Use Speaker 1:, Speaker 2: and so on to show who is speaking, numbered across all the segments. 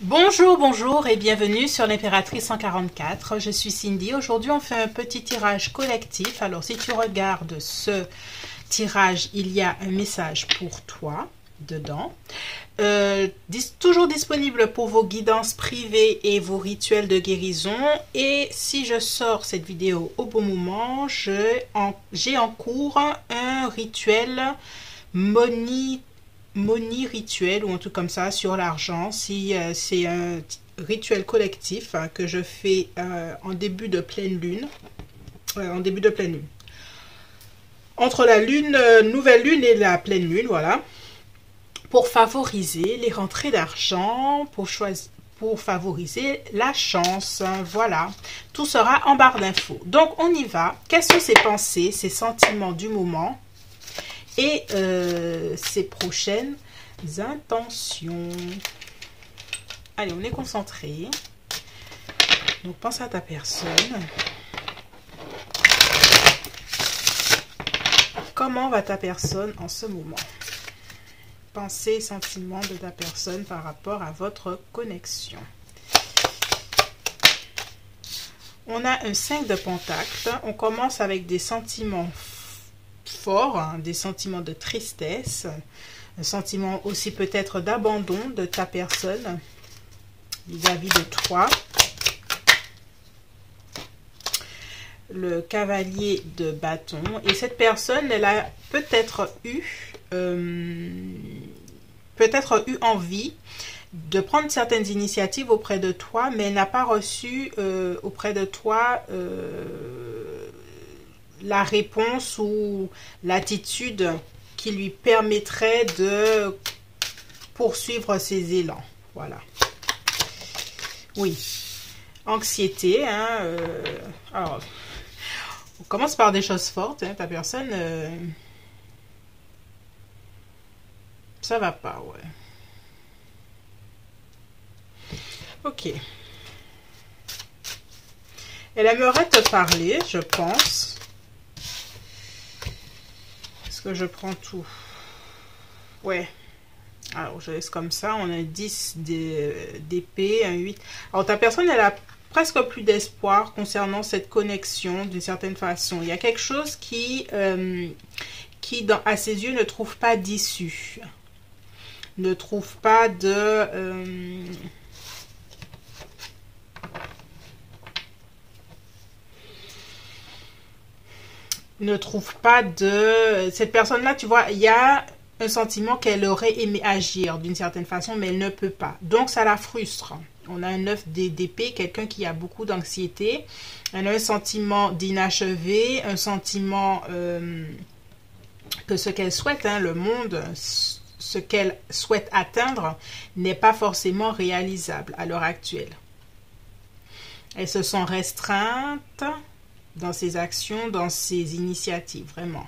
Speaker 1: Bonjour, bonjour et bienvenue sur l'Impératrice 144. Je suis Cindy. Aujourd'hui, on fait un petit tirage collectif. Alors, si tu regardes ce tirage, il y a un message pour toi dedans. Toujours disponible pour vos guidances privées et vos rituels de guérison. Et si je sors cette vidéo au bon moment, j'ai en cours un rituel Money rituel ou un truc comme ça sur l'argent. Si c'est un rituel collectif que je fais en début de pleine lune, entre la lune nouvelle lune et la pleine lune, voilà, pour favoriser les rentrées d'argent, pour favoriser la chance. Voilà, tout sera en barre d'infos. Donc on y va. Quelles sont ces pensées, ces sentiments du moment et ses prochaines intentions? Allez, on est concentré. Donc, pense à ta personne. Comment va ta personne en ce moment? Pensée et sentiments de ta personne par rapport à votre connexion. On a un 5 de Pentacle. On commence avec des sentiments forts, des sentiments de tristesse, un sentiment aussi peut-être d'abandon de ta personne vis-à-vis de toi. Le cavalier de bâton. Et cette personne, elle a peut-être eu envie de prendre certaines initiatives auprès de toi, mais elle n'a pas reçu auprès de toi la réponse ou l'attitude qui lui permettrait de poursuivre ses élans. Voilà. Oui. Anxiété. Alors, on commence par des choses fortes. Ta personne, ça va pas, ouais. Ok. Elle aimerait te parler, je pense. Est-ce que je prends tout? Ouais. Alors, je laisse comme ça. On a 10 d'épée, un 8. Alors, ta personne, elle a presque plus d'espoir concernant cette connexion d'une certaine façon. Il y a quelque chose qui à ses yeux, ne trouve pas d'issue. Ne trouve pas de... ne trouve pas de... Cette personne-là, tu vois, il y a un sentiment qu'elle aurait aimé agir d'une certaine façon, mais elle ne peut pas. Donc, ça la frustre. On a un 9 d'épée, quelqu'un qui a beaucoup d'anxiété. Elle a un sentiment d'inachevé, un sentiment que ce qu'elle souhaite, le monde, ce qu'elle souhaite atteindre, n'est pas forcément réalisable à l'heure actuelle. Elle se sent restreinte dans ses actions, dans ses initiatives, vraiment.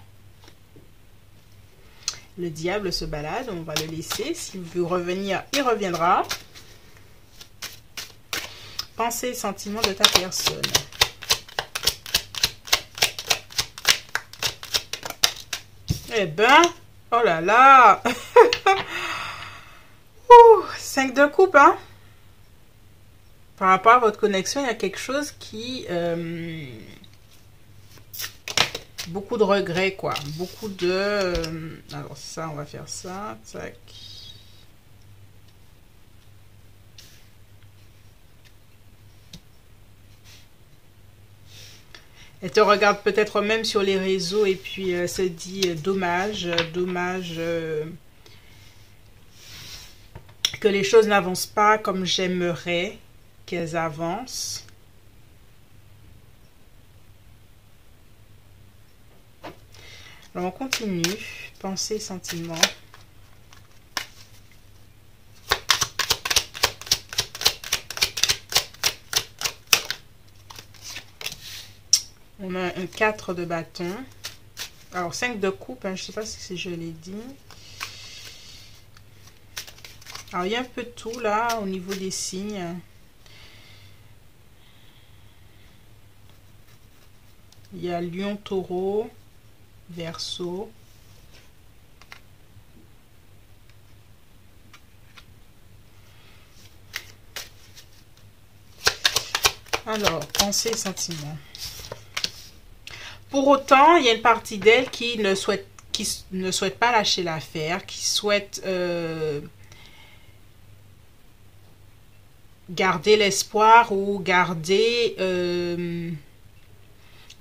Speaker 1: Le diable se balade, on va le laisser. S'il veut revenir, il reviendra. Pensée et sentiments de ta personne. Eh ben, oh là là. 5 de coupe, hein. Par rapport à votre connexion, il y a quelque chose qui... beaucoup de regrets, quoi. Beaucoup de... alors ça, on va faire ça. Tac. Elle te regarde peut-être même sur les réseaux et puis se dit dommage, dommage que les choses n'avancent pas comme j'aimerais qu'elles avancent. Alors on continue. Pensée, sentiments. On a un 4 de bâton. Alors 5 de coupe, je ne sais pas si je l'ai dit. Alors il y a un peu de tout là au niveau des signes. Il y a Lion, Taureau, Verseau. Alors, pensée et sentiments. Pour autant, il y a une partie d'elle qui ne souhaite pas lâcher l'affaire, qui souhaite garder l'espoir ou garder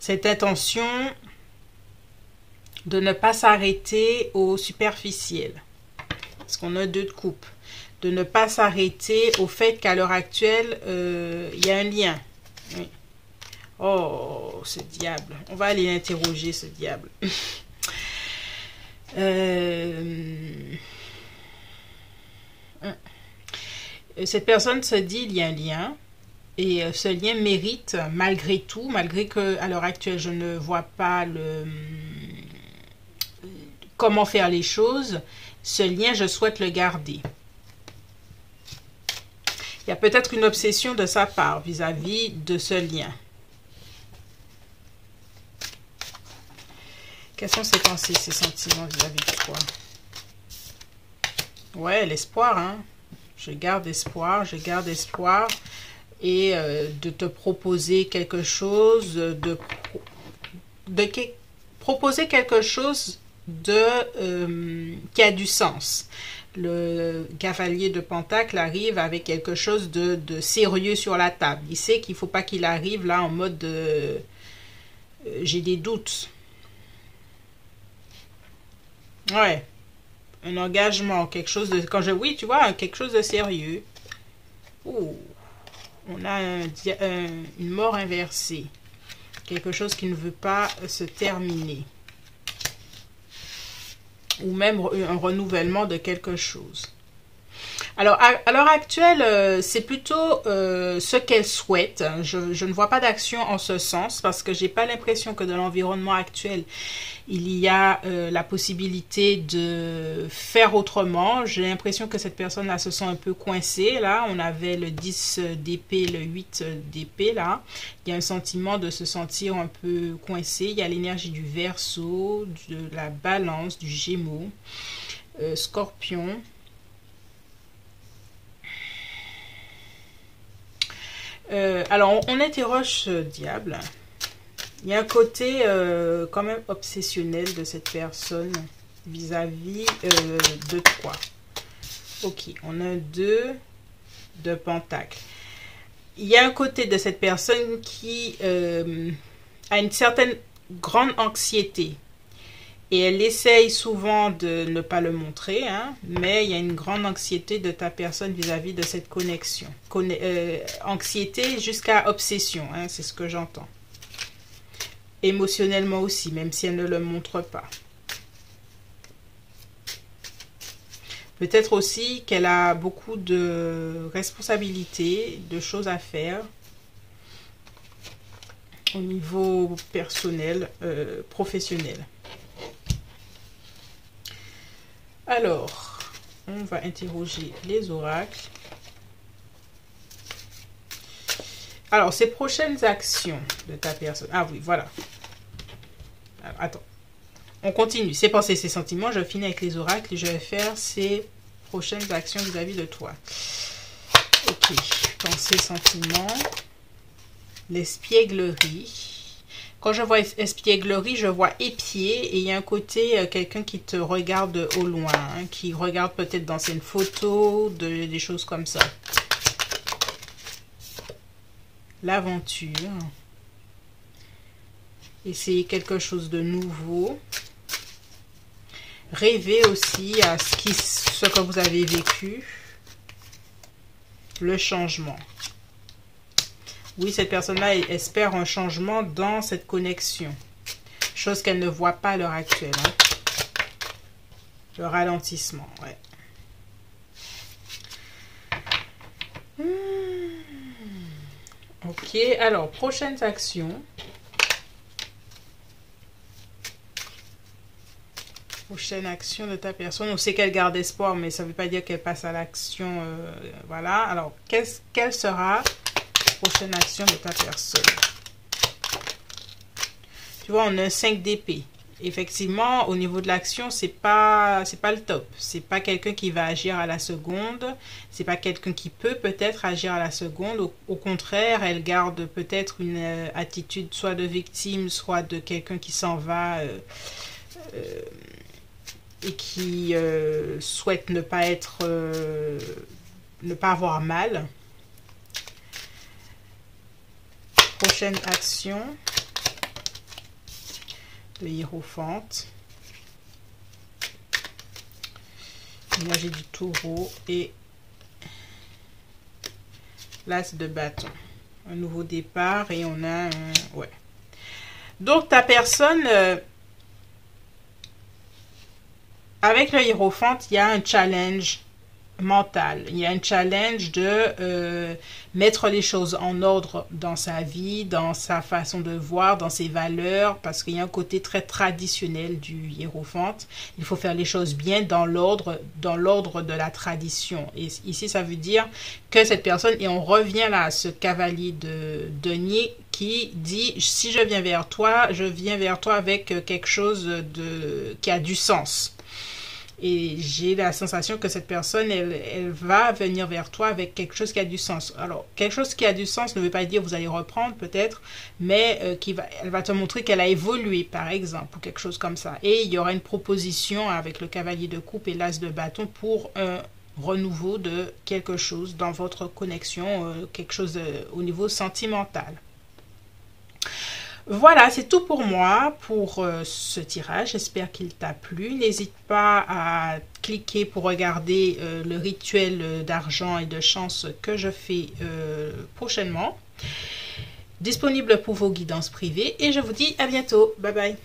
Speaker 1: cette intention de ne pas s'arrêter au superficiel. Parce qu'on a 2 de coupe. De ne pas s'arrêter au fait qu'à l'heure actuelle, il y a un lien. Oui. Oh, ce diable. On va aller interroger ce diable. Cette personne se dit il y a un lien. Et ce lien mérite, malgré tout, malgré que à l'heure actuelle, je ne vois pas comment faire les choses, ce lien, je souhaite le garder. Il y a peut-être une obsession de sa part vis-à-vis de ce lien. Quelles sont ses pensées, ses sentiments vis-à-vis de toi? Ouais, l'espoir, hein. Je garde espoir, et de te proposer quelque chose, proposer quelque chose qui a du sens. Le cavalier de Pentacle arrive avec quelque chose de sérieux sur la table. Il sait qu'il ne faut pas qu'il arrive là en mode j'ai des doutes. Ouais. Un engagement, quelque chose de... Oui, tu vois, quelque chose de sérieux. Ouh. On a une mort inversée. Quelque chose qui ne veut pas se terminer. Ou même un renouvellement de quelque chose. Alors, à l'heure actuelle, c'est plutôt ce qu'elle souhaite. Je ne vois pas d'action en ce sens parce que j'ai pas l'impression que dans l'environnement actuel, il y a la possibilité de faire autrement. J'ai l'impression que cette personne-là se sent un peu coincée. Là, on avait le 10 d'épée, le 8 d'épée. Là, il y a un sentiment de se sentir un peu coincé. Il y a l'énergie du Verseau, de la Balance, du Gémeaux, Scorpion. Alors, on interroge ce diable. Il y a un côté quand même obsessionnel de cette personne vis-à-vis de toi. Ok, on a 2 de Pentacle. Il y a un côté de cette personne qui a une certaine grande anxiété. Et elle essaye souvent de ne pas le montrer, hein, mais il y a une grande anxiété de ta personne vis-à-vis de cette connexion. Anxiété jusqu'à obsession, hein, c'est ce que j'entends. Émotionnellement aussi, même si elle ne le montre pas. Peut-être aussi qu'elle a beaucoup de responsabilités, de choses à faire au niveau personnel, professionnel. Alors, on va interroger les oracles. Alors, ces prochaines actions de ta personne. Ah oui, voilà. Alors, attends. On continue. Ses pensées, ses sentiments. Je finis avec les oracles et je vais faire ses prochaines actions vis-à-vis de toi. Ok. Pensées, sentiments. L'espièglerie. Quand je vois espièglerie, je vois épier et il y a un côté, quelqu'un qui te regarde au loin, hein, qui regarde peut-être d'anciennes photos, des choses comme ça. L'aventure. Essayer quelque chose de nouveau. Rêver aussi à ce que vous avez vécu. Le changement. Oui, cette personne-là espère un changement dans cette connexion. Chose qu'elle ne voit pas à l'heure actuelle. Hein. Le ralentissement, ouais. Ok, alors, prochaines actions. Prochaine action de ta personne. On sait qu'elle garde espoir, mais ça ne veut pas dire qu'elle passe à l'action. Voilà. Alors, quelle sera prochaine action de ta personne? Tu vois, on a un 5 d'épée. effectivement, au niveau de l'action, c'est pas le top. C'est pas quelqu'un qui va agir à la seconde. C'est pas quelqu'un qui peut peut-être agir à la seconde. Au contraire, elle garde peut-être une attitude soit de victime, soit de quelqu'un qui s'en va et qui souhaite ne pas avoir mal. Prochaine action. Le Hiérophant. Là, j'ai du taureau et l'as de bâton. Un nouveau départ et on a un... Ouais. Donc, ta personne... avec le Hiérophant, il y a un challenge mental. Il y a un challenge de mettre les choses en ordre dans sa vie, dans sa façon de voir, dans ses valeurs, parce qu'il y a un côté très traditionnel du Hiérophant. Il faut faire les choses bien dans l'ordre de la tradition. Et ici, ça veut dire que cette personne, et on revient là à ce cavalier de denier qui dit, si je viens vers toi avec quelque chose qui a du sens. Et j'ai la sensation que cette personne, elle va venir vers toi avec quelque chose qui a du sens. Alors, quelque chose qui a du sens ne veut pas dire vous allez reprendre peut-être, mais elle va te montrer qu'elle a évolué, par exemple, ou quelque chose comme ça. Et il y aura une proposition avec le cavalier de coupe et l'as de bâton pour un renouveau de quelque chose dans votre connexion, quelque chose au niveau sentimental. Voilà, c'est tout pour moi pour ce tirage. J'espère qu'il t'a plu. N'hésite pas à cliquer pour regarder le rituel d'argent et de chance que je fais prochainement. Disponible pour vos guidances privées. Et je vous dis à bientôt. Bye bye.